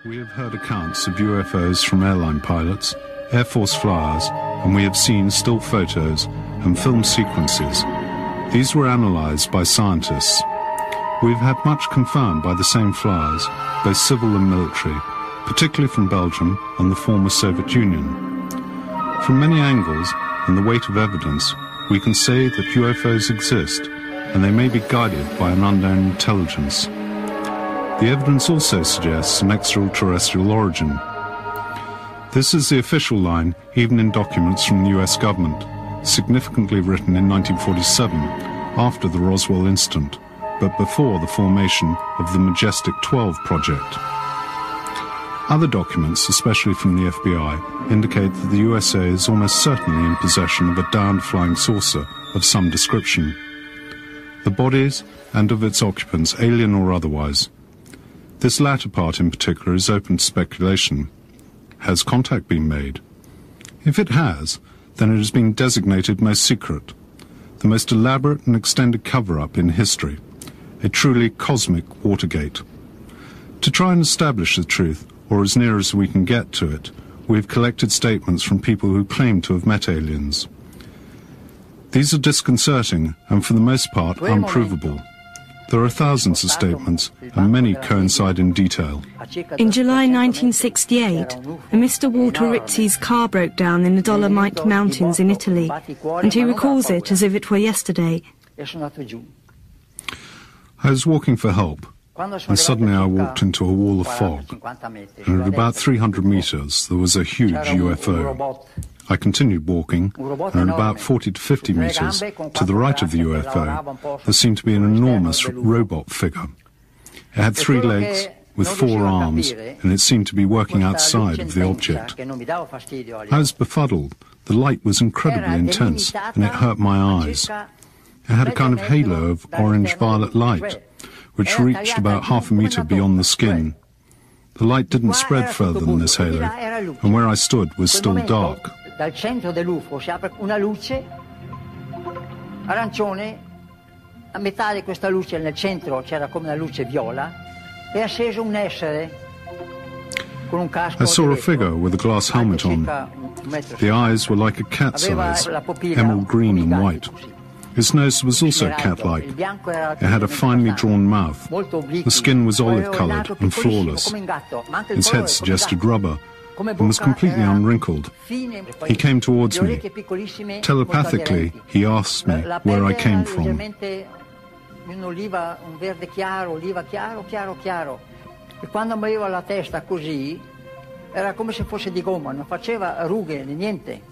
We have heard accounts of UFOs from airline pilots, Air Force flyers, and we have seen still photos and film sequences. These were analysed by scientists. We've had much confirmed by the same flyers, both civil and military, particularly from Belgium and the former Soviet Union. From many angles and the weight of evidence, we can say that UFOs exist, and they may be guided by an unknown intelligence. The evidence also suggests an extraterrestrial origin. This is the official line, even in documents from the US government, significantly written in 1947, after the Roswell incident, but before the formation of the Majestic 12 project. Other documents, especially from the FBI, indicate that the USA is almost certainly in possession of a downed flying saucer of some description. The bodies and of its occupants, alien or otherwise. This latter part in particular is open to speculation. Has contact been made? If it has, then it has been designated most secret, the most elaborate and extended cover-up in history, a truly cosmic Watergate. To try and establish the truth, or as near as we can get to it, we have collected statements from people who claim to have met aliens. These are disconcerting and for the most part unprovable. There are thousands of statements, and many coincide in detail. In July 1968, a Mr. Walter Rizzi's car broke down in the Dolomite Mountains in Italy, and he recalls it as if it were yesterday. I was walking for help, and suddenly I walked into a wall of fog, and at about 300 meters there was a huge UFO. I continued walking, and at about 40 to 50 meters to the right of the UFO, there seemed to be an enormous robot figure. It had 3 legs with 4 arms, and it seemed to be working outside of the object. I was befuddled. The light was incredibly intense, and it hurt my eyes. It had a kind of halo of orange-violet light, which reached about half a meter beyond the skin. The light didn't spread further than this halo, and where I stood was still dark. Dal centro dell'UFO si apre una luce arancione, a metà di questa luce nel centro c'era come una luce viola, e acceso un essere con un casco. I saw a figure with a glass helmet on. The eyes were like a cat's eyes, emerald green and white. Its nose was also cat-like. It had a finely drawn mouth. The skin was olive-coloured and flawless. Its head suggested rubber, and was completely unwrinkled. He came towards me. Telepathically, he asked me where I came from.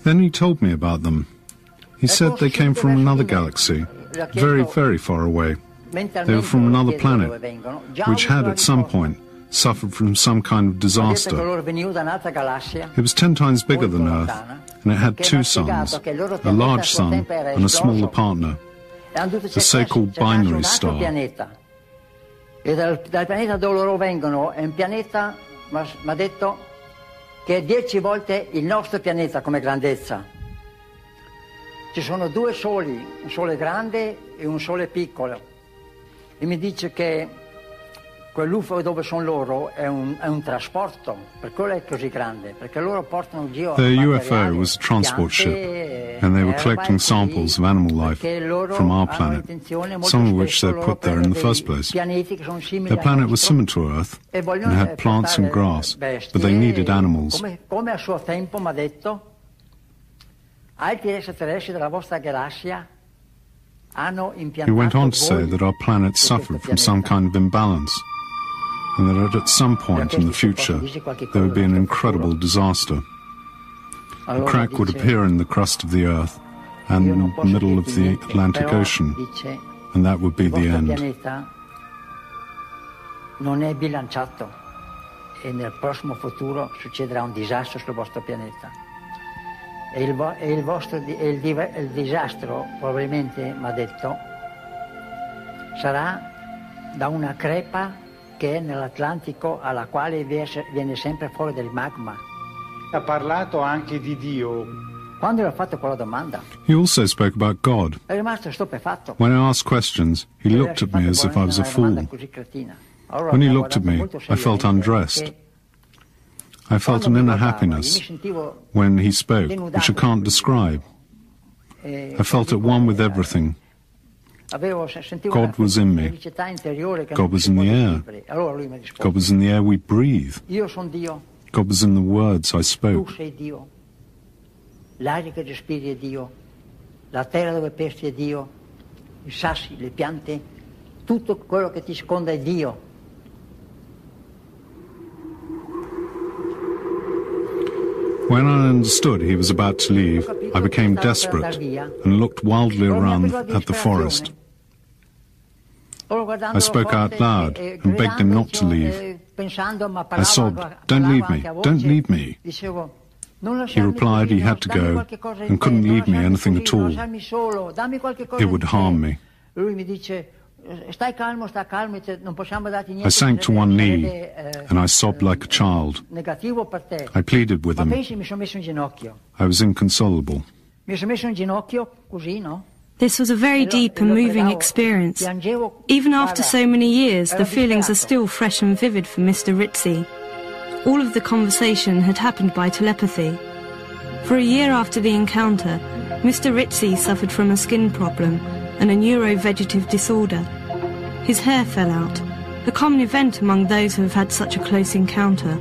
Then he told me about them. He said they came from another galaxy, very, very far away. They were from another planet, which had at some point suffered from some kind of disaster. It was 10 times bigger than Earth, and it had 2 suns, a large sun and a smaller partner, a so-called binary star. Dal pianeta dove loro vengono è un pianeta, m'ha detto, che è 10 volte il nostro pianeta come grandezza. Ci sono 2 soli, un sole grande e un sole piccolo. E mi dice che quell'UFO dove sono loro è un trasporto, per quello è così grande, perché loro portano giro. The UFO was a transport ship, and they were collecting samples of animal life from our planet, some of which they put there in the first place. Their planet was similar to Earth, and had plants and grass, but they needed animals. Come a suo tempo mi ha detto, altri extraterrestri della vostra galassia hanno impiantato. He went on to say that our planet suffered from some kind of imbalance, and that at some point in the future there would be an incredible disaster. A crack would appear in the crust of the Earth and in the middle of the Atlantic Ocean, and that would be the end. Non è bilanciato, e nel prossimo futuro succederà un disastro sul vostro pianeta. E il disastro probabilmente, mi ha detto, sarà da una crepa che è nell'Atlantico, alla quale viene sempre fuori del magma. Ha parlato anche di Dio. Quando gli ho fatto quella domanda, He also spoke about God. è rimasto stupefatto. When I asked questions, he looked at me as if I was a fool. When he looked at me, I felt undressed. I felt an inner happiness when he spoke, which I can't describe. I felt at one with everything. God was in me. God was in the air. God was in the air we breathe. God was in the words I spoke. L'aria che respiri è Dio, la terra dove pesti è Dio, i sassi, le piante, tutto quello che ti sconda è Dio. When I understood he was about to leave, I became desperate and looked wildly around at the forest. I spoke out loud and begged him not to leave. I sobbed, "Don't leave me, don't leave me." He replied he had to go and couldn't leave me anything at all. It would harm me. I sank to one knee and I sobbed like a child. I pleaded with him. I was inconsolable. This was a very deep and moving experience. Even after so many years, the feelings are still fresh and vivid for Mr. Rizzi. All of the conversation had happened by telepathy. For a year after the encounter, Mr. Rizzi suffered from a skin problem and a neurovegetative disorder. His hair fell out, a common event among those who have had such a close encounter.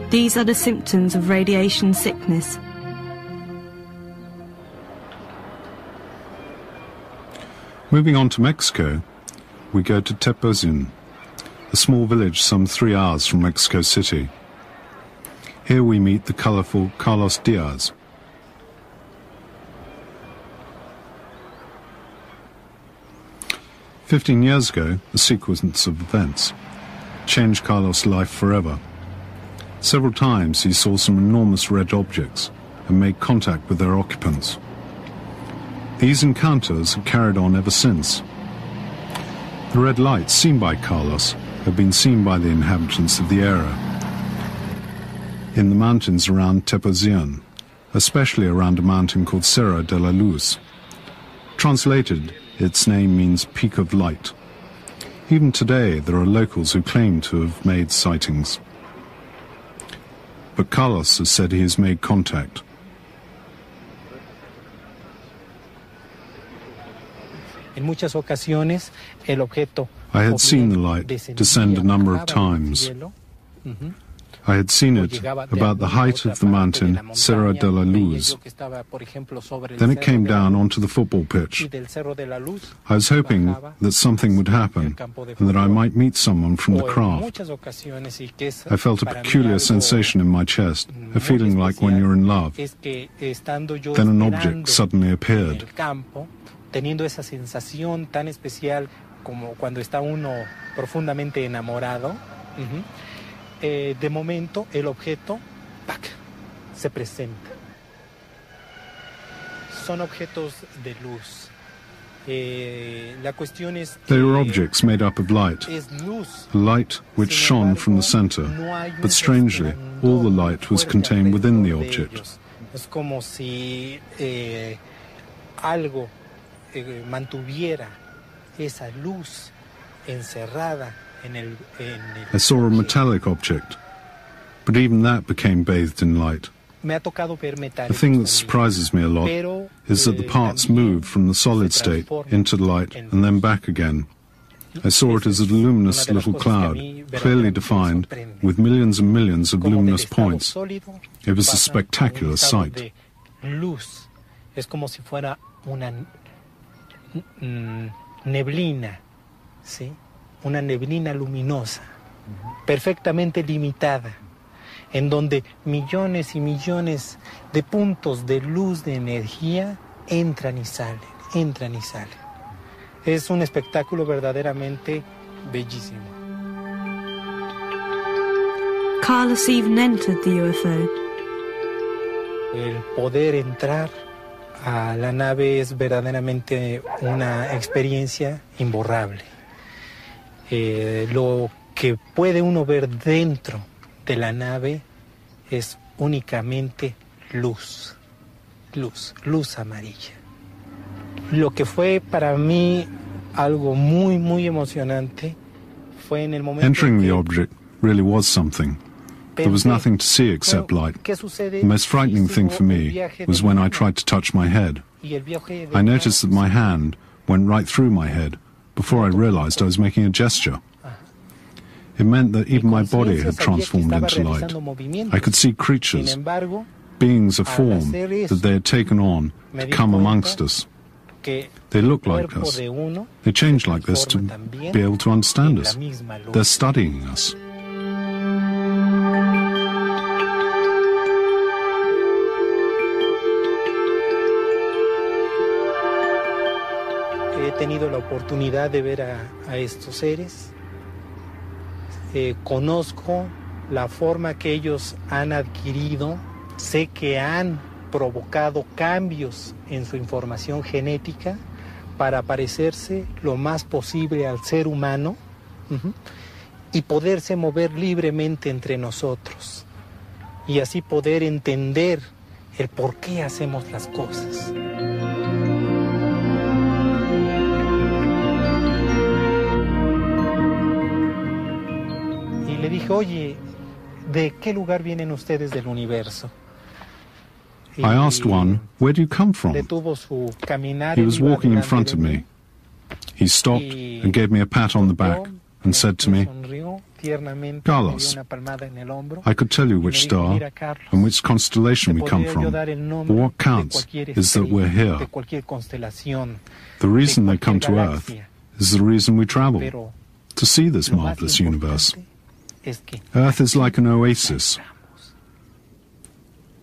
These are the symptoms of radiation sickness. Moving on to Mexico, we go to Tepoztlán, a small village some 3 hours from Mexico City. Here we meet the colourful Carlos Diaz. "15 years ago, a sequence of events changed Carlos' life forever. Several times he saw some enormous red objects and made contact with their occupants. These encounters have carried on ever since. The red lights seen by Carlos have been seen by the inhabitants of the area in the mountains around Tepoztlán, especially around a mountain called Cerro de la Luz. Translated, its name means Peak of Light. Even today, there are locals who claim to have made sightings. But Carlos has said he has made contact. I had seen the light descend a number of times. I had seen it about the height of the mountain Cerro de la Luz. Then it came down onto the football pitch. I was hoping that something would happen and that I might meet someone from the craft. I felt a peculiar sensation in my chest, a feeling like when you're in love. Then an object suddenly appeared. Teniendo esa sensación tan especial como cuando está uno profundamente enamorado, de momento el objeto ¡pac!, se presenta. Son objetos de luz. La cuestión es que they were objects made up of light, light which shone from the center, but strangely, all the light was contained within the object. Es como si algo mantuviera esa luz encerrada en el I saw a metallic object, but even that became bathed in light. The thing that surprises me a lot is that the parts moved from the solid state into the light and then back again. I saw it as a luminous little cloud, clearly defined, with millions and millions of luminous points. It was a spectacular sight. Es como si fuera una neblina, ¿sí? Una neblina luminosa, perfectamente limitada, en donde millones y millones de puntos de luz, de energía, entran y salen, entran y salen. Es un espectáculo verdaderamente bellísimo. Carlos even entered the UFO. El poder entrar a la nave es verdaderamente una experiencia imborrable. Lo que puede uno ver dentro de la nave es únicamente luz, luz amarilla. Lo que fue para mí algo muy, muy emocionante fue en el momento Entering the object really was something. There was nothing to see except light. The most frightening thing for me was when I tried to touch my head. I noticed that my hand went right through my head before I realized I was making a gesture. It meant that even my body had transformed into light. I could see creatures, beings of form that they had taken on to come amongst us. They look like us. They change like this to be able to understand us. They're studying us. He tenido la oportunidad de ver a estos seres. Conozco la forma que ellos han adquirido. Sé que han provocado cambios en su información genética para parecerse lo más posible al ser humano y poderse mover libremente entre nosotros y así poder entender el por qué hacemos las cosas. Y le dije, oye, ¿de qué lugar vienen ustedes del universo? I asked one, where do you come from? He was walking in front of me. He stopped and gave me a pat on the back and said to me, Carlos, I could tell you which star and which constellation we come from, but what counts is that we're here. The reason they come to Earth is the reason we travel, to see this marvelous universe. Earth is like an oasis.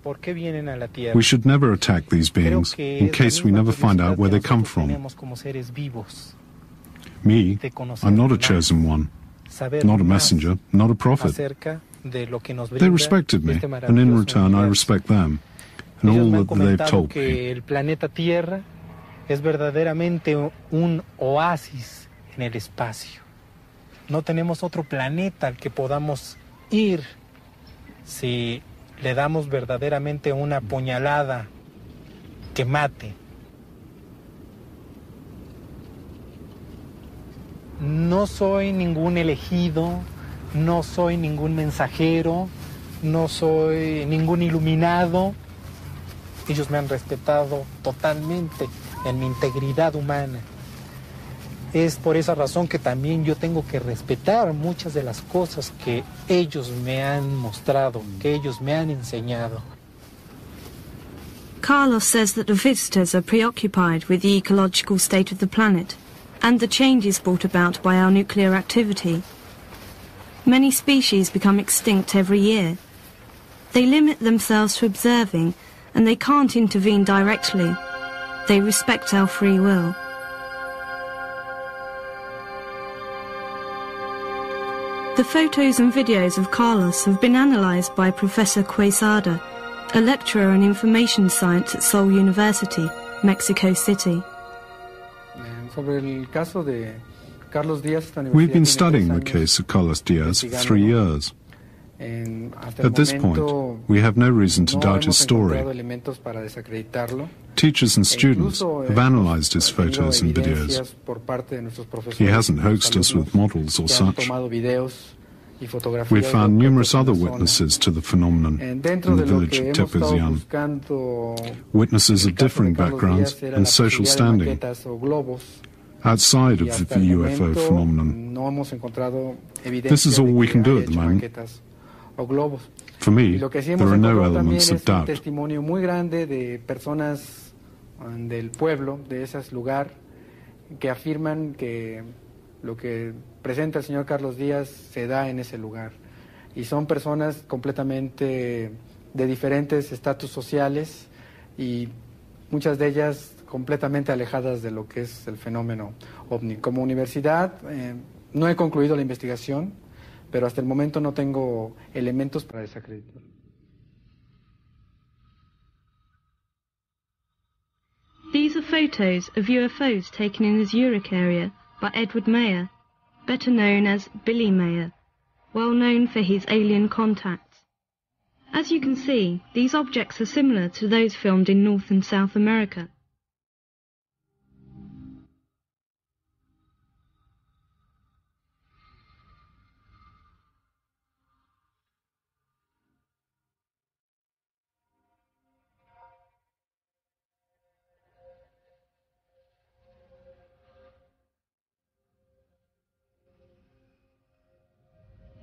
We should never attack these beings in case we never find out where they come from. Me, I'm not a chosen one, not a messenger, not a prophet. They respected me, and in return I respect them, and all that they've told me. El planeta Tierra es verdaderamente un oasis en el espacio. No tenemos otro planeta al que podamos ir si le damos verdaderamente una puñalada que mate. No soy ningún elegido, no soy ningún mensajero, no soy ningún iluminado. Ellos me han respetado totalmente en mi integridad humana. Es por esa razón que también yo tengo que respetar muchas de las cosas que ellos me han mostrado, que ellos me han enseñado. Carlos says that the visitors are preoccupied with the ecological state of the planet and the changes brought about by our nuclear activity. Many species become extinct every year. They limit themselves to observing, and they can't intervene directly. They respect our free will. The photos and videos of Carlos have been analysed by Professor Quesada, a lecturer in information science at Seoul University, Mexico City. We've been studying the case of Carlos Diaz for 3 years. At this point, we have no reason to doubt his story. Teachers and students have analysed his photos and videos. He hasn't hoaxed us with models or such. We've found numerous other witnesses to the phenomenon in the village of Tepezian, witnesses of differing backgrounds and social standing. Outside of the UFO phenomenon, this is all we can do at the moment. For me, there are no elements of doubt. Testimonio muy grande de personas del pueblo, de ese lugar, que afirman que lo que presenta el señor Carlos Díaz se da en ese lugar. Y son personas completamente de diferentes estatus sociales y muchas de ellas completamente alejadas de lo que es el fenómeno ovni. Como universidad no he concluido la investigación, pero hasta el momento no tengo elementos para desacreditar. These are photos of UFOs taken in the Zurich area by Edward Mayer, better known as Billy Mayer, well known for his alien contacts. As you can see, these objects are similar to those filmed in North and South America.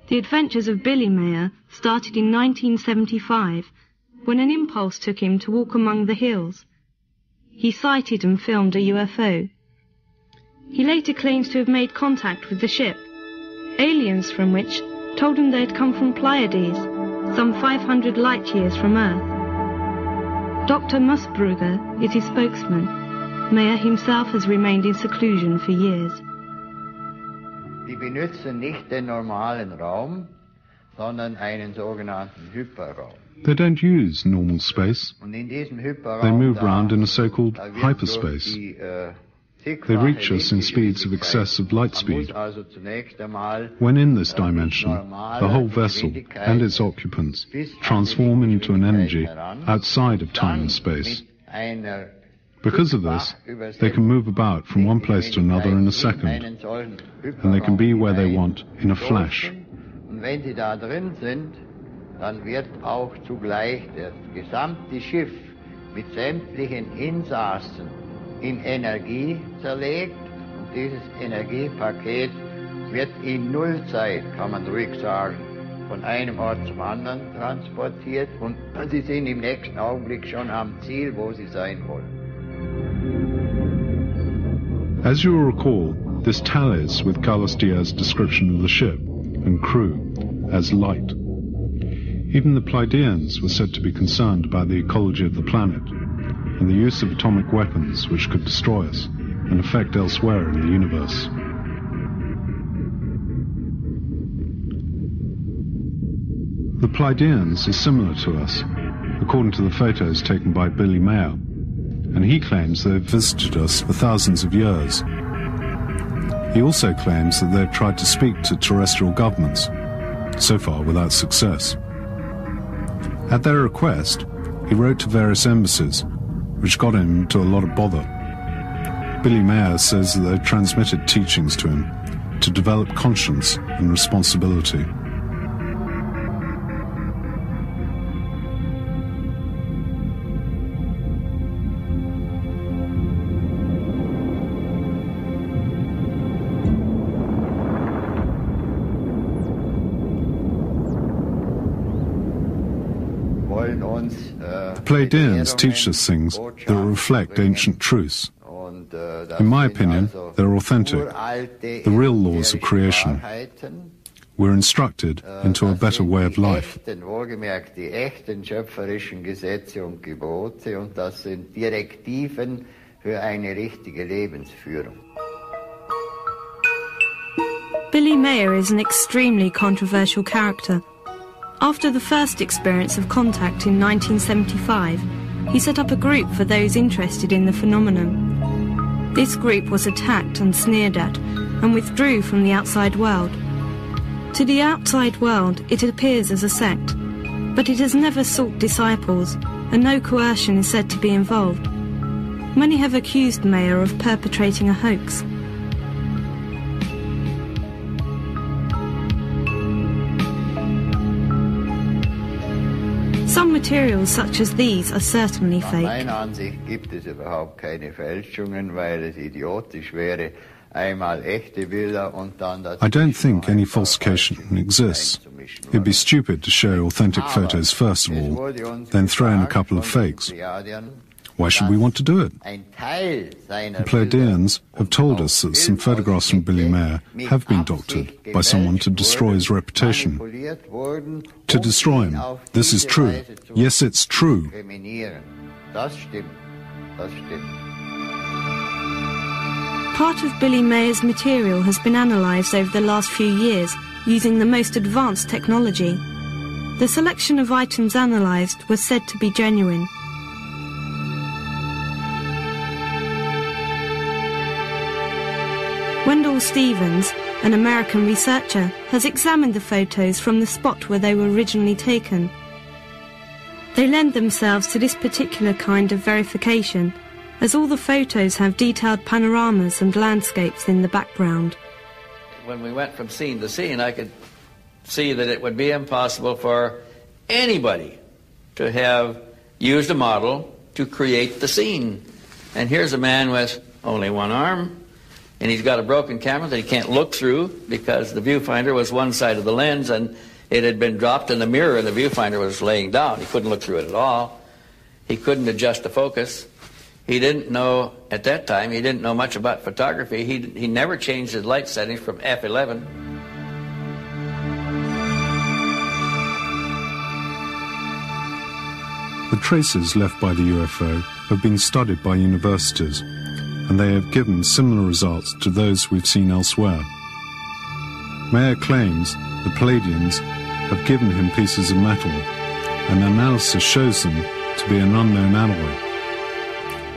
The adventures of Billy Mayer started in 1975, when an impulse took him to walk among the hills. He sighted and filmed a UFO. He later claims to have made contact with the ship, aliens from which told him they had come from Pleiades, some 500 light-years from Earth. Dr. Musbrugger is his spokesman. Mayer himself has remained in seclusion for years. Die benutzen nicht den normalen Raum, sondern einen sogenannten Hyperraum. They don't use normal space. Und in diesem Hyperraum They move around in a so-called hyperspace. They reach us in speeds of excess of light speed. When in this dimension, the whole vessel and its occupants transform into an energy outside of time and space. Because of this, they can move about from one place to another in a second, and they can be where they want in a flash. Und wenn sie da drin sind, dann wird auch zugleich das gesamte Schiff mit sämtlichen Insassen in Energie zerlegt. Und dieses Energiepaket wird in Nullzeit, kann man ruhig sagen, von einem Ort zum anderen transportiert. Und sie sind im nächsten Augenblick schon am Ziel, wo sie sein wollen. As you will recall, this tallies with Carlos Diaz's description of the ship and crew as light. Even the Pleiadians were said to be concerned about the ecology of the planet and the use of atomic weapons which could destroy us and affect elsewhere in the universe. The Pleiadians are similar to us, according to the photos taken by Billy Mayer, and he claims they've visited us for thousands of years. He also claims that they've tried to speak to terrestrial governments, so far without success. At their request, he wrote to various embassies, which got him into a lot of bother. Billy Mayer says that they've transmitted teachings to him to develop conscience and responsibility. The Pleiadians teach us things that reflect ancient truths. In my opinion, they're authentic, the real laws of creation. We're instructed into a better way of life. Die echten schöpferischen Gesetze und Gebote, und das sind Direktiven für eine richtige Lebensführung. Billy Mayer is an extremely controversial character. After the first experience of contact in 1975, he set up a group for those interested in the phenomenon. This group was attacked and sneered at, and withdrew from the outside world. To the outside world, it appears as a sect, but it has never sought disciples, and no coercion is said to be involved. Many have accused Mayer of perpetrating a hoax. Some materials such as these are certainly fake. Nach meiner Ansicht gibt es überhaupt keine Fälschungen, weil es idiotisch wäre, einmal echte Bilder und dann dazu. I don't think any falsification exists. It'd be stupid to show authentic photos first of all, then throw in a couple of fakes. Why should we want to do it? The Pleiadians have told us that some photographs from Billy Mayer have been doctored by someone to destroy his reputation. To destroy him. This is true. Yes, it's true. Part of Billy Mayer's material has been analysed over the last few years using the most advanced technology. The selection of items analysed was said to be genuine. Wendell Stevens, an American researcher, has examined the photos from the spot where they were originally taken. They lend themselves to this particular kind of verification, as all the photos have detailed panoramas and landscapes in the background. When we went from scene to scene, I could see that it would be impossible for anybody to have used a model to create the scene. And here's a man with only one arm, and he's got a broken camera that he can't look through because the viewfinder was one side of the lens and it had been dropped in the mirror and the viewfinder was laying down. He couldn't look through it at all. He couldn't adjust the focus. He didn't know, at that time, he didn't know much about photography. He never changed his light settings from f11. The traces left by the UFO have been studied by universities, and they have given similar results to those we've seen elsewhere. Mayer claims the Palladians have given him pieces of metal, and analysis shows them to be an unknown alloy,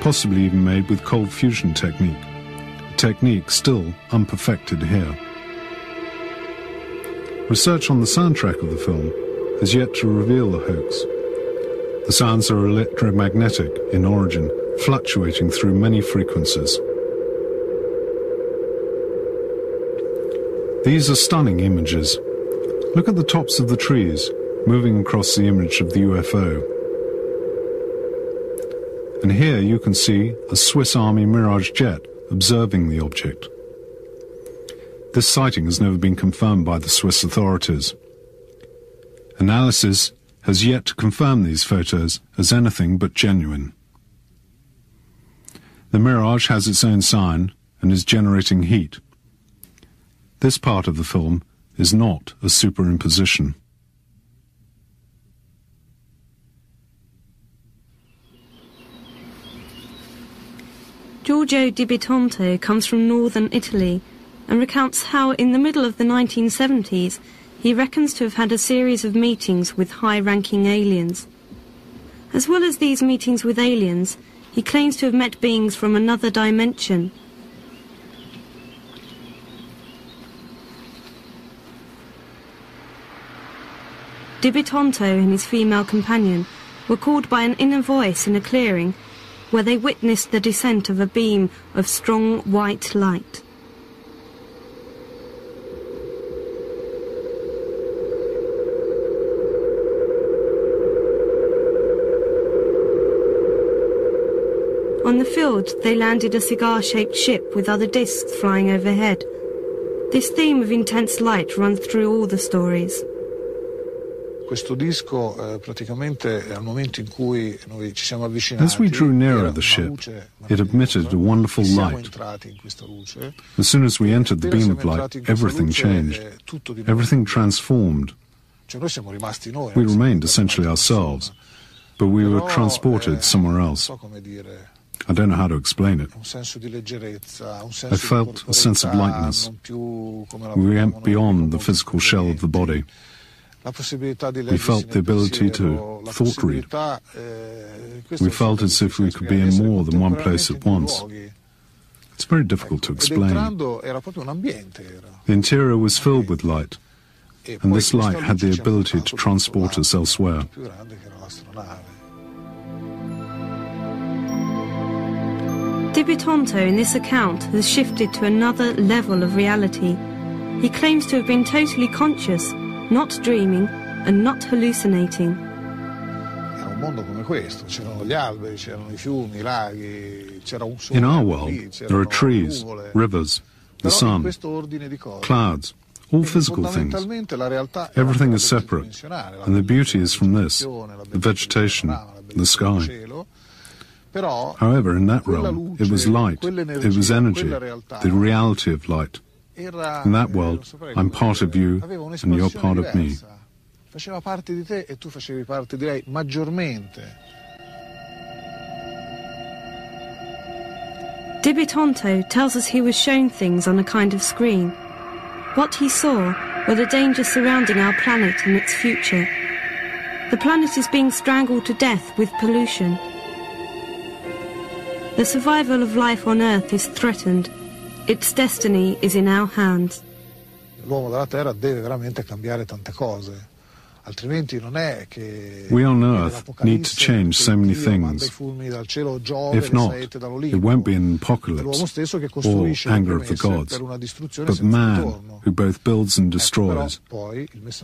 possibly even made with cold fusion technique, a technique still unperfected here. Research on the soundtrack of the film has yet to reveal the hoax. The sounds are electromagnetic in origin, fluctuating through many frequencies. These are stunning images. Look at the tops of the trees moving across the image of the UFO. And here you can see a Swiss Army Mirage jet observing the object. This sighting has never been confirmed by the Swiss authorities. Analysis has yet to confirm these photos as anything but genuine. The Mirage has its own sign and is generating heat. This part of the film is not a superimposition. Giorgio Di Bitonto comes from northern Italy and recounts how in the middle of the 1970s he reckons to have had a series of meetings with high-ranking aliens. As well as these meetings with aliens, he claims to have met beings from another dimension. Di Bitonto and his female companion were called by an inner voice in a clearing where they witnessed the descent of a beam of strong white light. On the field, they landed a cigar-shaped ship with other discs flying overhead. This theme of intense light runs through all the stories. Questo disco praticamente al momento in cui noi ci siamo avvicinati. As we drew nearer the ship, it emitted a wonderful light. As soon as we entered the beam of light, everything changed. Everything transformed. We remained essentially ourselves, but we were transported somewhere else. I don't know how to explain it. I felt a sense of lightness. We went beyond the physical shell of the body. We felt the ability to thought read. We felt as if we could be in more than one place at once. It's very difficult to explain. The interior was filled with light, and this light had the ability to transport us elsewhere. Di Bitonto in this account has shifted to another level of reality. He claims to have been totally conscious, not dreaming and not hallucinating. In our world, there are trees, rivers, the sun, clouds, all physical things. Everything is separate, and the beauty is from this, the vegetation, the sky. However, in that realm, it was light, it was energy, the reality of light. In that world, I'm part of you, and you're part of me. Faceva parte di te e tu facevi parte di lei maggiormente. Di Bitonto tells us he was shown things on a kind of screen. What he saw were the dangers surrounding our planet and its future. The planet is being strangled to death with pollution. The survival of life on Earth is threatened. Its destiny is in our hands. L'uomo della Terra deve veramente cambiare tante cose. We on Earth need to change so many things. If not, it won't be an apocalypse or anger of the gods, but man who both builds and destroys,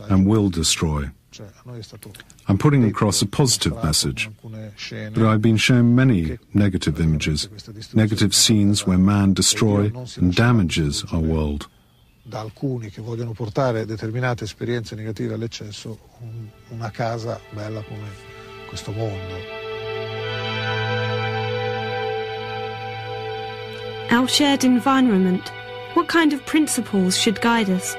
and will destroy. I'm putting across a positive message, but I've been shown many negative images, negative scenes where man destroys and damages our world. Da alcuni che vogliono portare determinate esperienze negative all'eccesso, una casa bella come questo mondo. Our shared environment, what kind of principles should guide us?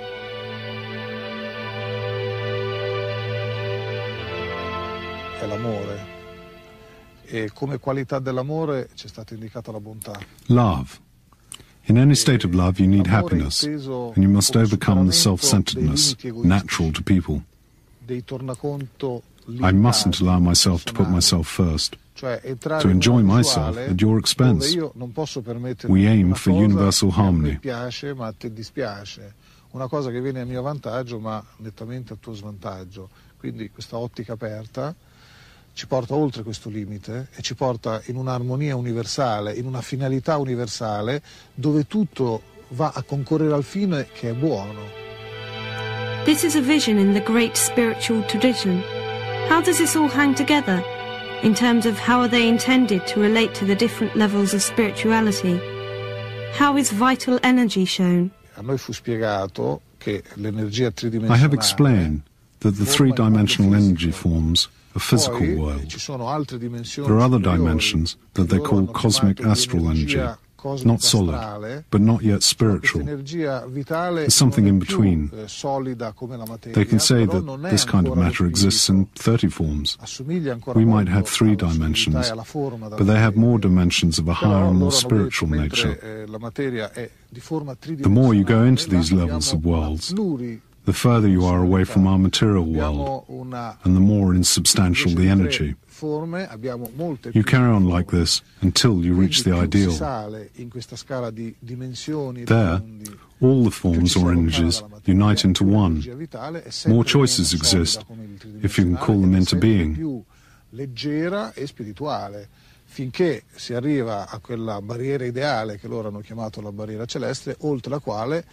È l'amore, e come qualità dell'amore c'è stata indicata la bontà. Love. In any state of love, you need happiness, and you must overcome the self-centeredness natural to people. I mustn't allow myself to put myself first, to enjoy myself at your expense. We aim for universal harmony. Una cosa che viene a mio vantaggio, ma nettamente a tuo svantaggio. Quindi questa ottica aperta ci porta oltre questo limite e ci porta in un'armonia universale, in una finalità universale, dove tutto va a concorrere al fine che è buono. This is a vision in the great spiritual tradition. How does this all hang together in terms of how are they intended to relate to the different levels of spirituality? How is vital energy shown? A noi fu spiegato che l'energia tridimensionale. I have explained that the three-dimensional energy forms a physical world. There are other dimensions that they call cosmic astral energy, not solid, but not yet spiritual. There's something in between. They can say that this kind of matter exists in 30 forms. We might have 3 dimensions, but they have more dimensions of a higher and more spiritual nature. The more you go into these levels of worlds, the further you are away from our material world, and the more insubstantial the energy. You carry on like this until you reach the ideal. There, all the forms or energies unite into one. More choices exist, if you can call them into being. Finché si arriva a quella barriera ideale che loro hanno chiamato la barriera celeste, oltre la quale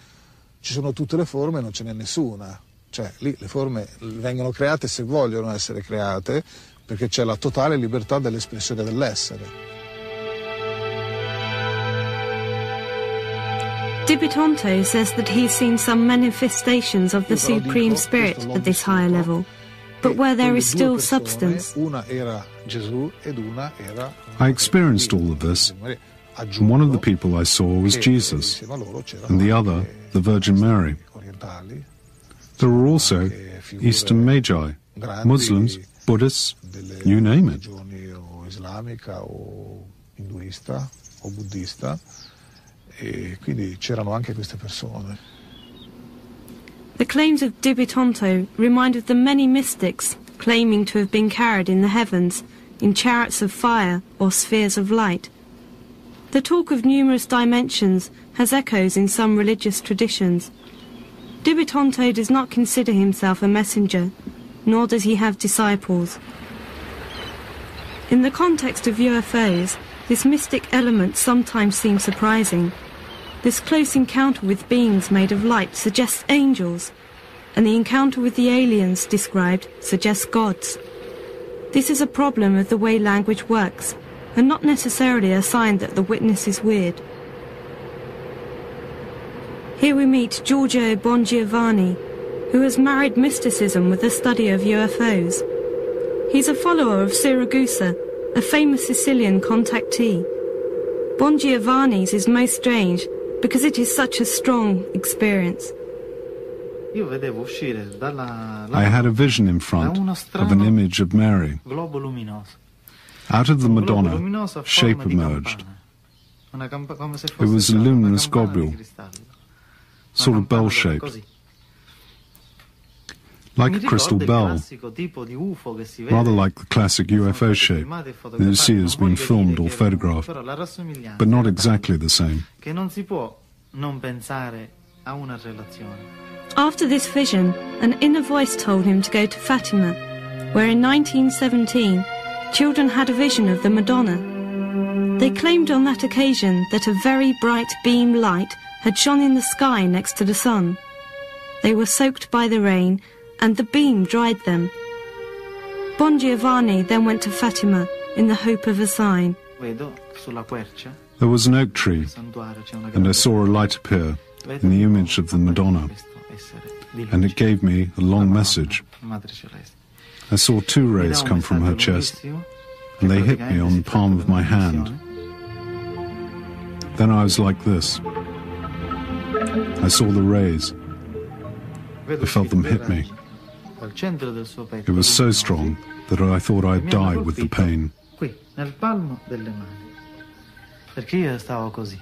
ci sono tutte le forme e non ce n'è nessuna. Cioè lì le forme vengono create se vogliono essere create, perché c'è la totale libertà dell'espressione dell'essere. Dibitonto says that he's seen some manifestations of the Supreme Spirit at this higher level, but where there is still substance. I experienced all of this, and one of the people I saw was Jesus, and the other, the Virgin Mary. There were also Eastern Magi, Muslims, Buddhists, you name it. Islamica o induista o buddista, e quindi c'erano anche queste persone. The claims of Dibitonto remind of the many mystics claiming to have been carried in the heavens in chariots of fire or spheres of light. The talk of numerous dimensions has echoes in some religious traditions. Dibitonto does not consider himself a messenger, nor does he have disciples. In the context of UFOs, this mystic element sometimes seems surprising. This close encounter with beings made of light suggests angels, and the encounter with the aliens described suggests gods. This is a problem of the way language works, and not necessarily a sign that the witness is weird. Here we meet Giorgio Bongiovanni, who has married mysticism with the study of UFOs. He's a follower of Siragusa, a famous Sicilian contactee. Bongiovanni's is most strange because it is such a strong experience. I had a vision in front of an image of Mary. Out of the Madonna, shape emerged. It was a luminous globule, sort of bell-shaped, like a crystal bell, rather like the classic UFO shape that you see has been filmed or photographed, but not exactly the same. After this vision, an inner voice told him to go to Fatima, where in 1917 children had a vision of the Madonna. They claimed on that occasion that a very bright beam light had shone in the sky next to the sun. They were soaked by the rain, and the beam dried them. Bon Giovanni then went to Fatima in the hope of a sign. There was an oak tree, and I saw a light appear in the image of the Madonna, and it gave me a long message. I saw 2 rays come from her chest, and they hit me on the palm of my hand. Then I was like this. I saw the rays. I felt them hit me. It was so strong that I thought I'd die with the pain. Qui, nel palmo delle mani. Perché io stavo così.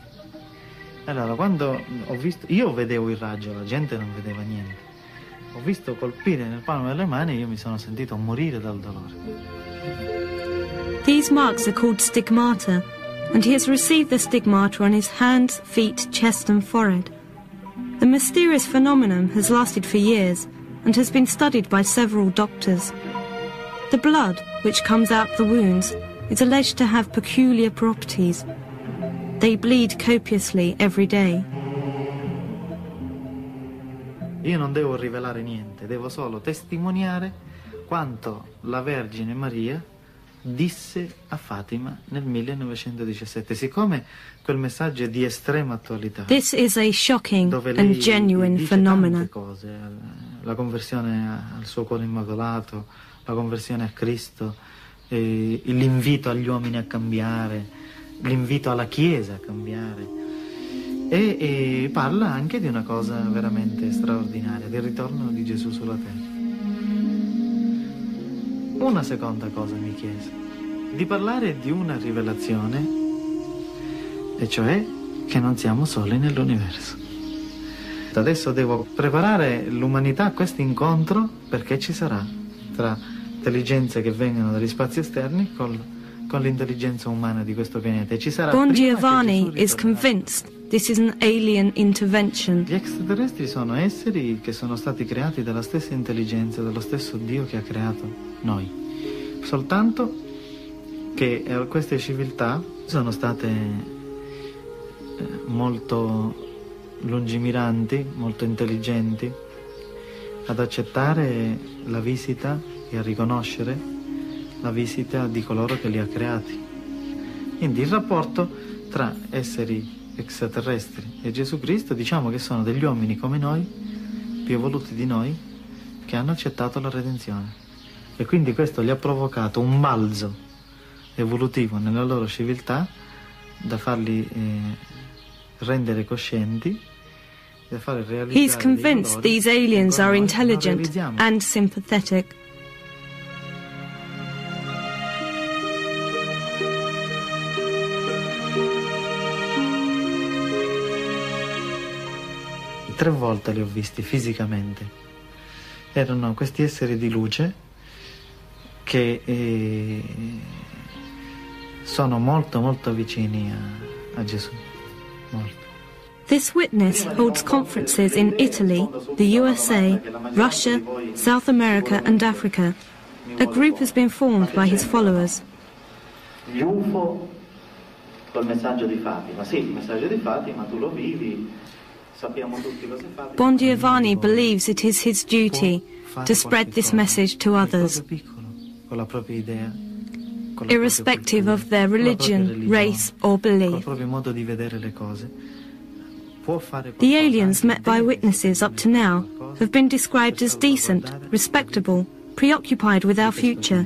Allora, quando ho visto... Io vedevo il raggio, la gente non vedeva niente. Ho visto colpire nel palmo delle mani e io mi sono sentito morire dal dolore. These marks are called stigmata, and he has received the stigmata on his hands, feet, chest and forehead. The mysterious phenomenon has lasted for years and has been studied by several doctors. The blood, which comes out the wounds, is alleged to have peculiar properties. They bleed copiously every day. Io non devo rivelare niente, devo solo testimoniare quanto la Vergine Maria disse a Fatima nel 1917. Siccome quel messaggio è di estrema attualità. This is a shocking and genuine phenomenon. Cose, la conversione al suo cuore immacolato, la conversione a Cristo, l'invito agli uomini a cambiare, l'invito alla Chiesa a cambiare. E parla anche di una cosa veramente straordinaria, del ritorno di Gesù sulla terra. Una seconda cosa mi chiese, di parlare di una rivelazione, e cioè che non siamo soli nell'universo. Adesso devo preparare l'umanità a questo incontro, perché ci sarà tra intelligenze che vengono dagli spazi esterni con l'intelligenza umana di questo pianeta. E ci sarà Bon Giovanni is convinced this is an alien intervention. Gli extraterrestri sono esseri che sono stati creati dalla stessa intelligenza, dallo stesso Dio che ha creato noi. Soltanto che queste civiltà sono state molto lungimiranti, molto intelligenti ad accettare la visita e a riconoscere la visita di coloro che li ha creati. Quindi il rapporto tra esseri extraterrestri e Gesù Cristo, diciamo che sono degli uomini come noi, più evoluti di noi, che hanno accettato la redenzione. E quindi questo gli ha provocato un balzo evolutivo nella loro civiltà da farli rendere coscienti, da fare realizzare. He's convinced these aliens are intelligent and sympathetic. Tre volte li ho visti fisicamente. Erano questi esseri di luce che sono molto molto vicini a Gesù. Molto. This witness holds conferences in Italy, the USA, Russia, South America and Africa. A group has been formed by his followers. Gli UFO col messaggio di Fatima. Sì, il messaggio di Fatima tu lo vivi. Bon Giovanni believes it is his duty to spread this message to others, irrespective of their religion, race or belief. The aliens met by witnesses up to now have been described as decent, respectable, preoccupied with our future.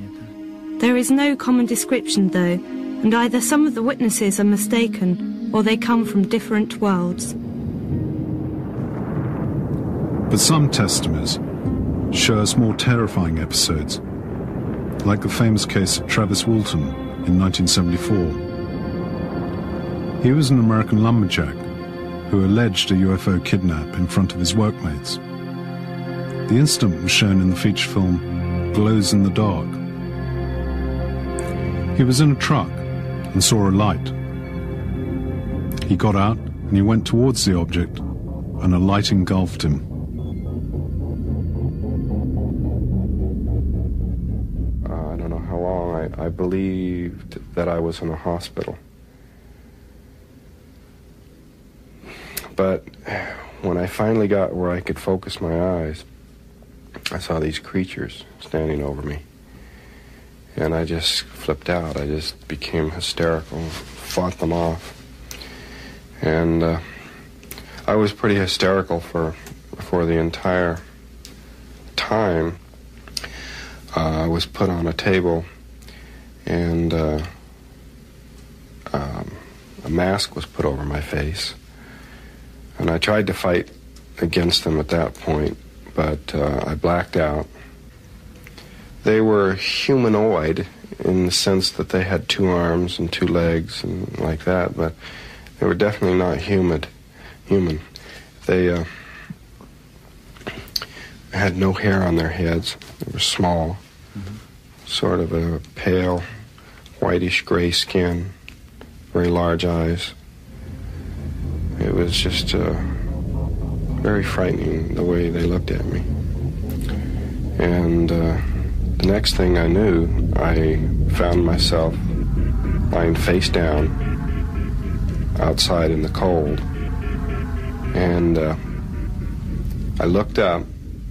There is no common description though, and either some of the witnesses are mistaken or they come from different worlds. But some testimonies show us more terrifying episodes, like the famous case of Travis Walton in 1974. He was an American lumberjack who alleged a UFO kidnap in front of his workmates. The incident was shown in the feature film Glows in the Dark. He was in a truck and saw a light. He got out and he went towards the object, and a light engulfed him. I believed that I was in a hospital. But when I finally got where I could focus my eyes, I saw these creatures standing over me. And I just flipped out. I just became hysterical, fought them off. And I was pretty hysterical for the entire time. I was put on a table, and a mask was put over my face. And I tried to fight against them at that point, but I blacked out. They were humanoid in the sense that they had 2 arms and 2 legs and like that, but they were definitely not human. They had no hair on their heads. They were small, sort of a pale, whitish gray skin, very large eyes. It was just very frightening the way they looked at me. And the next thing I knew, I found myself lying face down outside in the cold. And I looked up,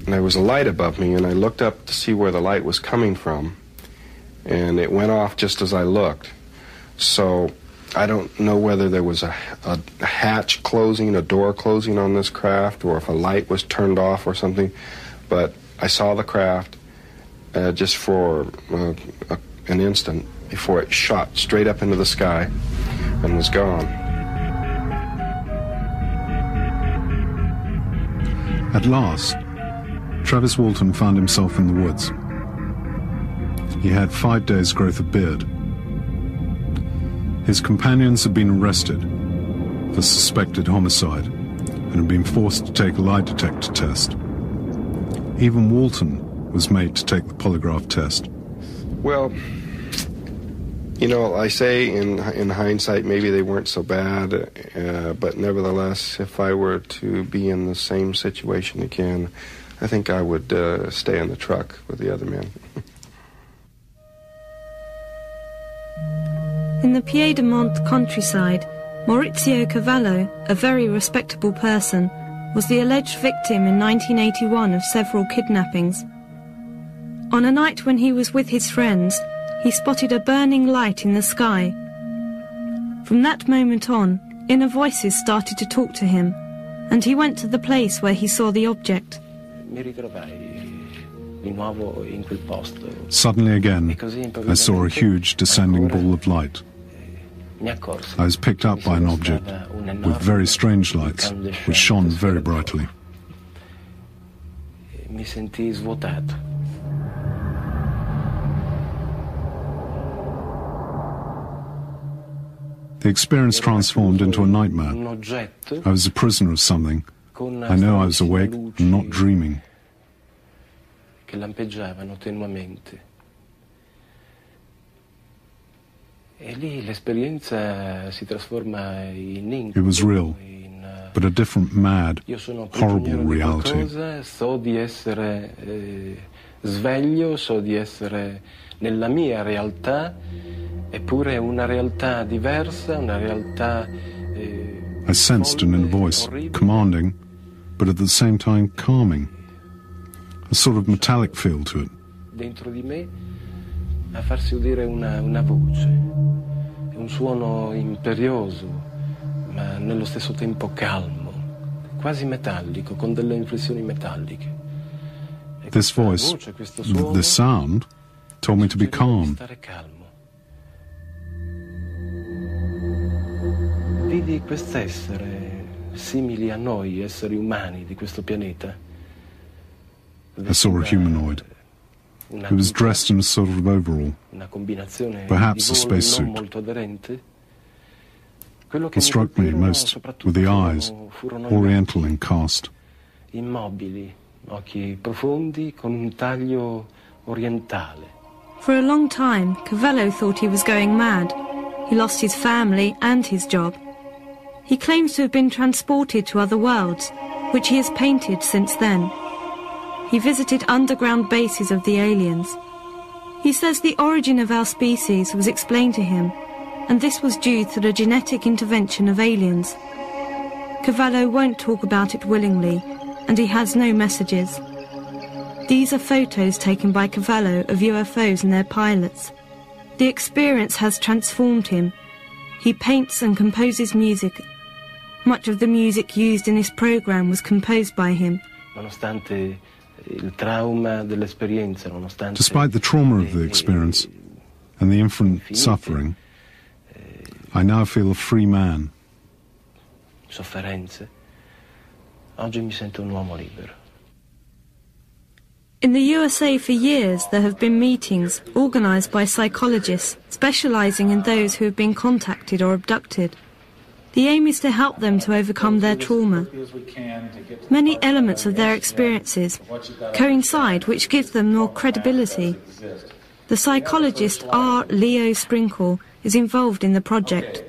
and there was a light above me, and I looked up to see where the light was coming from. And it went off just as I looked. So I don't know whether there was a hatch closing, a door closing on this craft, or if a light was turned off or something. But I saw the craft just for an instant before it shot straight up into the sky and was gone. At last, Travis Walton found himself in the woods. He had 5 days' growth of beard. His companions had been arrested for suspected homicide and had been forced to take a lie detector test. Even Walton was made to take the polygraph test. Well, you know, I say in hindsight maybe they weren't so bad, but nevertheless, if I were to be in the same situation again, I think I would stay in the truck with the other men. In the Piedmont countryside, Maurizio Cavallo, a very respectable person, was the alleged victim in 1981 of several kidnappings. On a night when he was with his friends, he spotted a burning light in the sky. From that moment on, inner voices started to talk to him, and he went to the place where he saw the object. Suddenly again, I saw a huge descending ball of light. I was picked up by an object with very strange lights, which shone very brightly. The experience transformed into a nightmare. I was a prisoner of something. I know I was awake and not dreaming. It was real, but a different, mad, horrible reality. So di essere sveglio, so di essere nella mia realtà, eppure una realtà diversa, una realtà. I sensed an inner voice, commanding, but at the same time calming. A sort of metallic feel to it. Dentro di me a farsi udire una voce, un suono imperioso, ma nello stesso tempo calmo, quasi metallico, con delle inflessioni metalliche. This voice, this sound, told me to be calm. Vidi quest'essere simili a noi, esseri umani di questo pianeta. I saw a humanoid. He was dressed in a sort of overall, perhaps a spacesuit. What struck me most were the eyes, oriental in cast. Immobili, occhi profondi con un taglio orientale. For a long time, Cavallo thought he was going mad. He lost his family and his job. He claims to have been transported to other worlds, which he has painted since then. He visited underground bases of the aliens. He says the origin of our species was explained to him, and this was due to the genetic intervention of aliens. Cavallo won't talk about it willingly, and he has no messages. These are photos taken by Cavallo of UFOs and their pilots. The experience has transformed him. He paints and composes music. Much of the music used in this program was composed by him. Despite the trauma of the experience and the infinite suffering, I now feel a free man. In the USA for years there have been meetings organised by psychologists specialising in those who have been contacted or abducted. The aim is to help them to overcome their trauma. Many elements of their experiences coincide, which gives them more credibility. The psychologist R. Leo Sprinkle is involved in the project.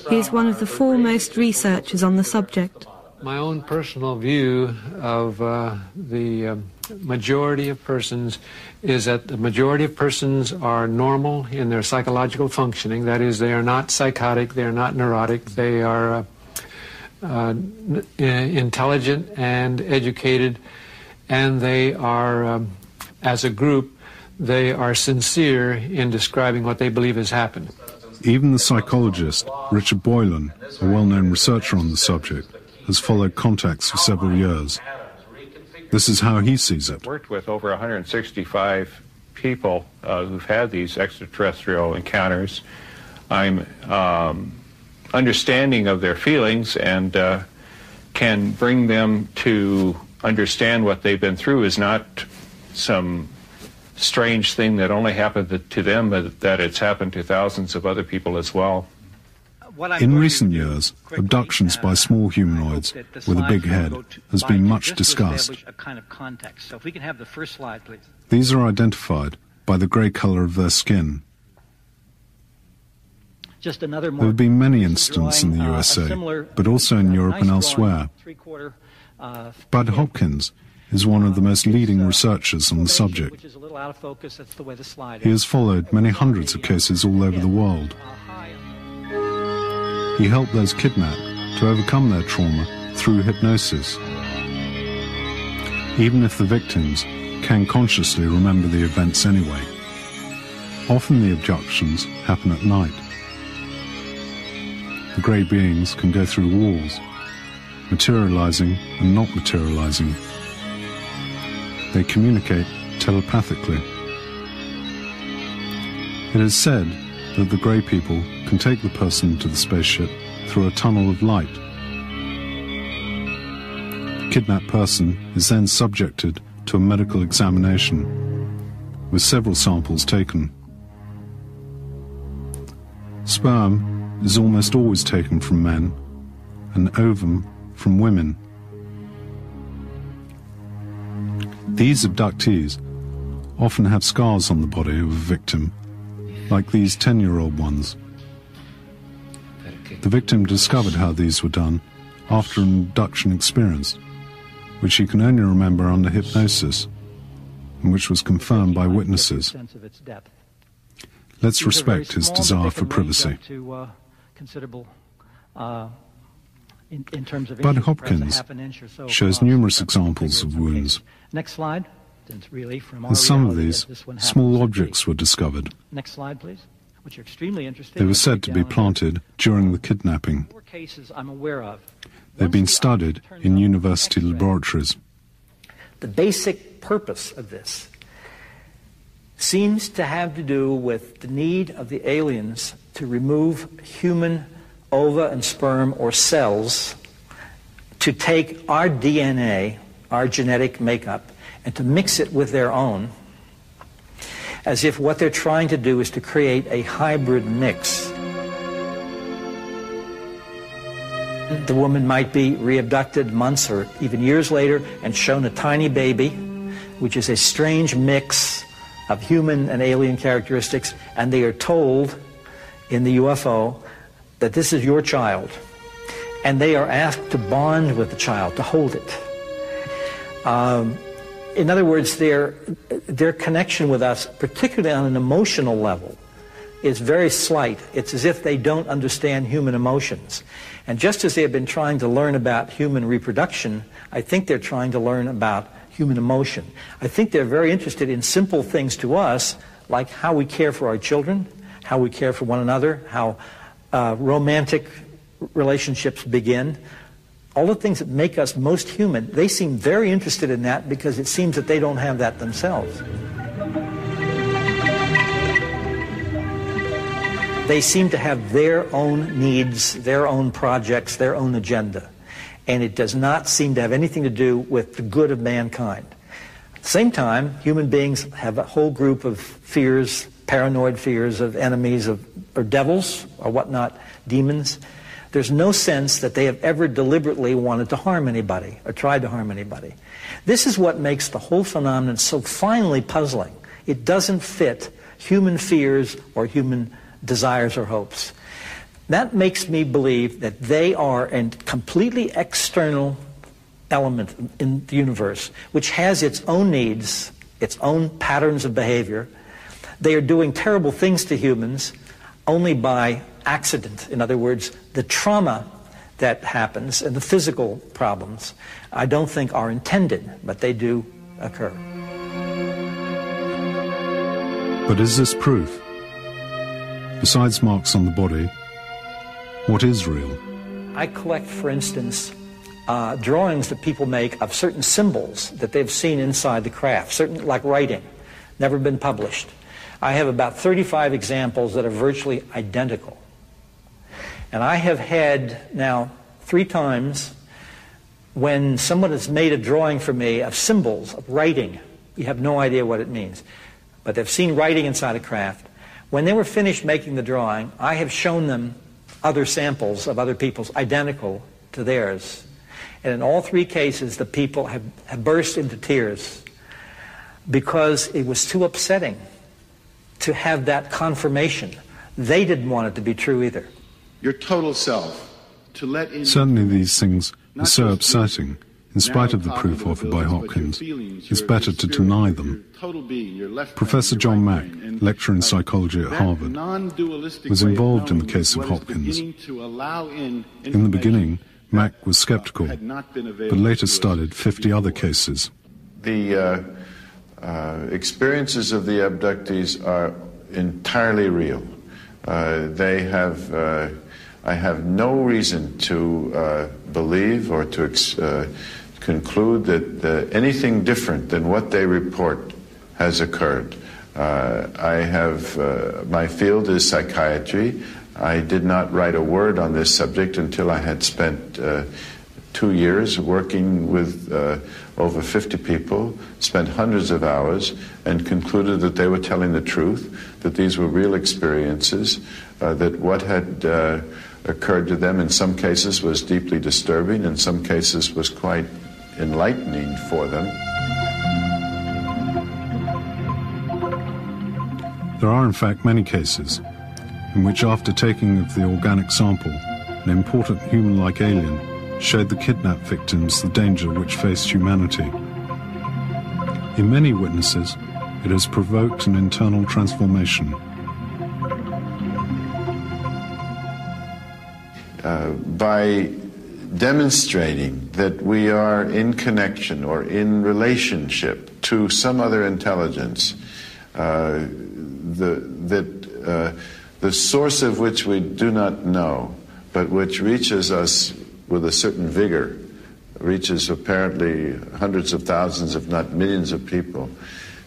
He is one of the foremost researchers on the subject. My own personal view of the majority of persons is that the majority of persons are normal in their psychological functioning. That is, they are not psychotic, they are not neurotic, they are intelligent and educated, and they are, as a group, they are sincere in describing what they believe has happened. Even the psychologist, Richard Boylan, a well-known researcher on the subject, has followed contacts for several years. This is how he sees it. I've worked with over 165 people who've had these extraterrestrial encounters. I'm understanding of their feelings and can bring them to understand what they've been through is not some strange thing that only happened to them, but that it's happened to thousands of other people as well. In recent years, abductions by small humanoids with a big head has been much discussed. These are identified by the grey colour of their skin. There have been many incidents in the USA, but also in Europe and elsewhere. Bud Hopkins is one of the most leading researchers on the subject. He has followed many hundreds of cases all over the world. He helped those kidnapped to overcome their trauma through hypnosis. Even if the victims can consciously remember the events anyway. Often the abductions happen at night. The grey beings can go through walls, materializing and not materializing. They communicate telepathically. It is said that the grey people can take the person to the spaceship through a tunnel of light. The kidnapped person is then subjected to a medical examination, with several samples taken. Sperm is almost always taken from men, and ovum from women. These abductees often have scars on the body of a victim, like these 10-year-old ones. The victim discovered how these were done after an abduction experience, which he can only remember under hypnosis, and which was confirmed by witnesses. Let's respect his desire for privacy. Bud Hopkins shows numerous examples of wounds. Next slide. In some of these, small objects were discovered. Next slide, please. Which are extremely interesting. They were said to be planted during the kidnapping. 4 cases I'm aware of. They've been studied in university laboratories. The basic purpose of this seems to have to do with the need of the aliens to remove human ova and sperm or cells to take our DNA, our genetic makeup, and to mix it with their own, as if what they're trying to do is to create a hybrid mix. The woman might be re-abducted months or even years later and shown a tiny baby, which is a strange mix of human and alien characteristics, and they are told in the UFO that this is your child, and they are asked to bond with the child, to hold it. In other words, their connection with us, particularly on an emotional level, is very slight. It's as if they don't understand human emotions. And just as they have been trying to learn about human reproduction, I think they're trying to learn about human emotion. I think they're very interested in simple things to us, like how we care for our children, how we care for one another, how romantic relationships begin. All the things that make us most human, they seem very interested in that because it seems that they don't have that themselves. They seem to have their own needs, their own projects, their own agenda. And it does not seem to have anything to do with the good of mankind. At the same time, human beings have a whole group of fears, paranoid fears of enemies, or devils, or whatnot, demons. There's no sense that they have ever deliberately wanted to harm anybody or tried to harm anybody. This is what makes the whole phenomenon so finely puzzling. It doesn't fit human fears or human desires or hopes. That makes me believe that they are a completely external element in the universe, which has its own needs, its own patterns of behavior. They are doing terrible things to humans only by accident. In other words, the trauma that happens and the physical problems, I don't think are intended, but they do occur. But is this proof? Besides marks on the body, what is real? I collect, for instance, drawings that people make of certain symbols that they've seen inside the craft, certain, like writing, never been published. I have about 35 examples that are virtually identical. And I have had now 3 times when someone has made a drawing for me of symbols, of writing. You have no idea what it means. But they've seen writing inside a craft. When they were finished making the drawing, I have shown them other samples of other people's identical to theirs. And in all 3 cases, the people have burst into tears because it was too upsetting to have that confirmation. They didn't want it to be true either. Your total self, to let in... Certainly these things are so upsetting, in spite of the proof offered by Hopkins, it's better to deny them. Professor John Mack, lecturer in psychology at Harvard, was involved in the case of Hopkins. In the beginning, Mack was skeptical, but later studied 50 other cases. The experiences of the abductees are entirely real. I have no reason to believe or to conclude that anything different than what they report has occurred. My field is psychiatry. I did not write a word on this subject until I had spent 2 years working with over 50 people, spent hundreds of hours, and concluded that they were telling the truth, that these were real experiences, that what had occurred to them in some cases was deeply disturbing, in some cases was quite enlightening for them. There are in fact many cases in which after taking of the organic sample, an important human-like alien showed the kidnapped victims the danger which faced humanity. In many witnesses, it has provoked an internal transformation. By demonstrating that we are in connection or in relationship to some other intelligence, the source of which we do not know, but which reaches us with a certain vigor, reaches apparently hundreds of thousands, if not millions of people.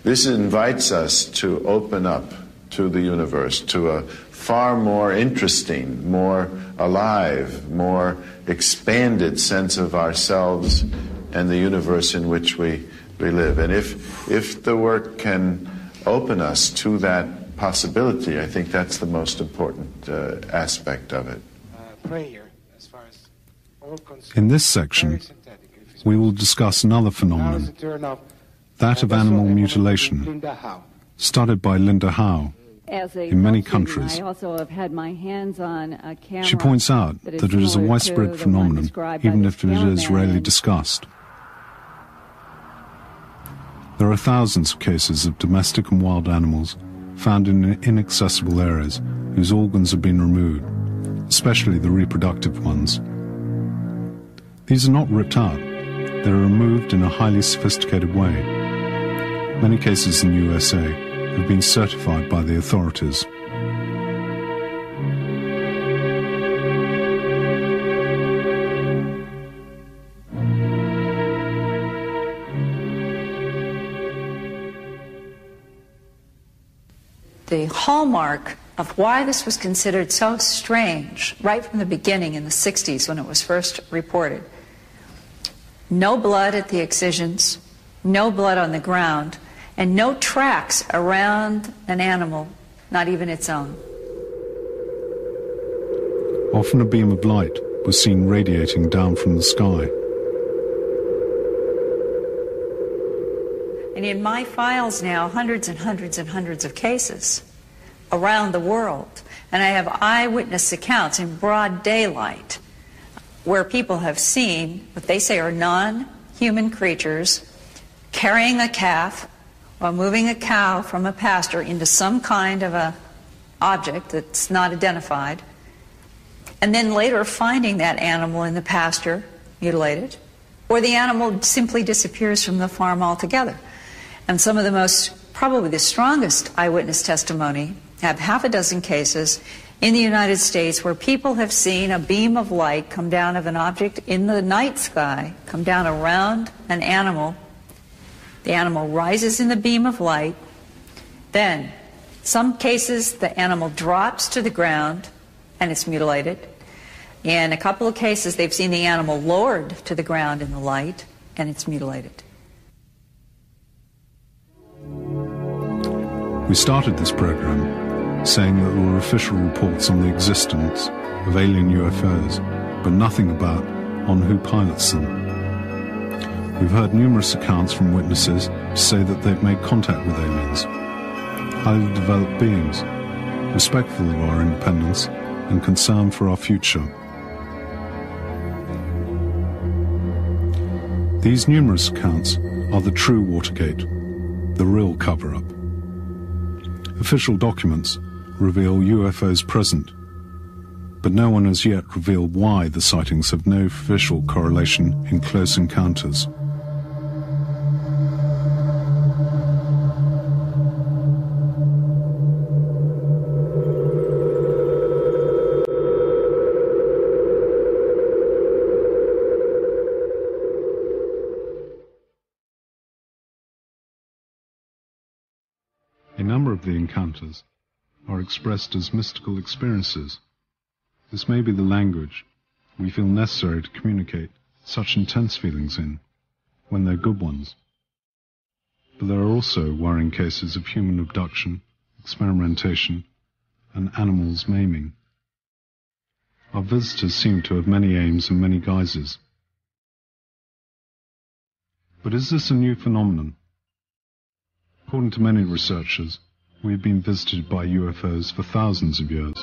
This invites us to open up to the universe, to a far more interesting, more alive, more expanded sense of ourselves and the universe in which we live. And if the work can open us to that possibility, I think that's the most important aspect of it. In this section, we will discuss another phenomenon, that of animal mutilation, studied by Linda Howe in many countries. I also have had my hands on a camera. She points out that it is a widespread phenomenon, even if it is rarely discussed. There are thousands of cases of domestic and wild animals found in inaccessible areas whose organs have been removed, especially the reproductive ones. These are not ripped out, they are removed in a highly sophisticated way. Many cases in the USA have been certified by the authorities. The hallmark of why this was considered so strange right from the beginning in the 60s when it was first reported. No blood at the excisions, no blood on the ground, and no tracks around an animal, not even its own. Often a beam of light was seen radiating down from the sky. And in my files now, hundreds and hundreds and hundreds of cases around the world. And I have eyewitness accounts in broad daylight where people have seen what they say are non-human creatures carrying a calf or moving a cow from a pasture into some kind of a object that's not identified, and then later finding that animal in the pasture mutilated, or the animal simply disappears from the farm altogether. And some of the most, probably the strongest eyewitness testimony have half a dozen cases in the United States where people have seen a beam of light come down of an object in the night sky, come down around an animal. The animal rises in the beam of light. Then, some cases, the animal drops to the ground and it's mutilated. In a couple of cases, they've seen the animal lowered to the ground in the light and it's mutilated. We started this program saying that there were official reports on the existence of alien UFOs, but nothing about on who pilots them. We've heard numerous accounts from witnesses to say that they've made contact with aliens, highly developed beings, respectful of our independence and concerned for our future. These numerous accounts are the true Watergate, the real cover-up. Official documents reveal UFOs present, but no one has yet revealed why the sightings have no official correlation in close encounters. A number of the encounters are expressed as mystical experiences. This may be the language we feel necessary to communicate such intense feelings in, when they're good ones. But there are also worrying cases of human abduction, experimentation, and animals maiming. Our visitors seem to have many aims and many guises. But is this a new phenomenon? According to many researchers, we have been visited by UFOs for thousands of years.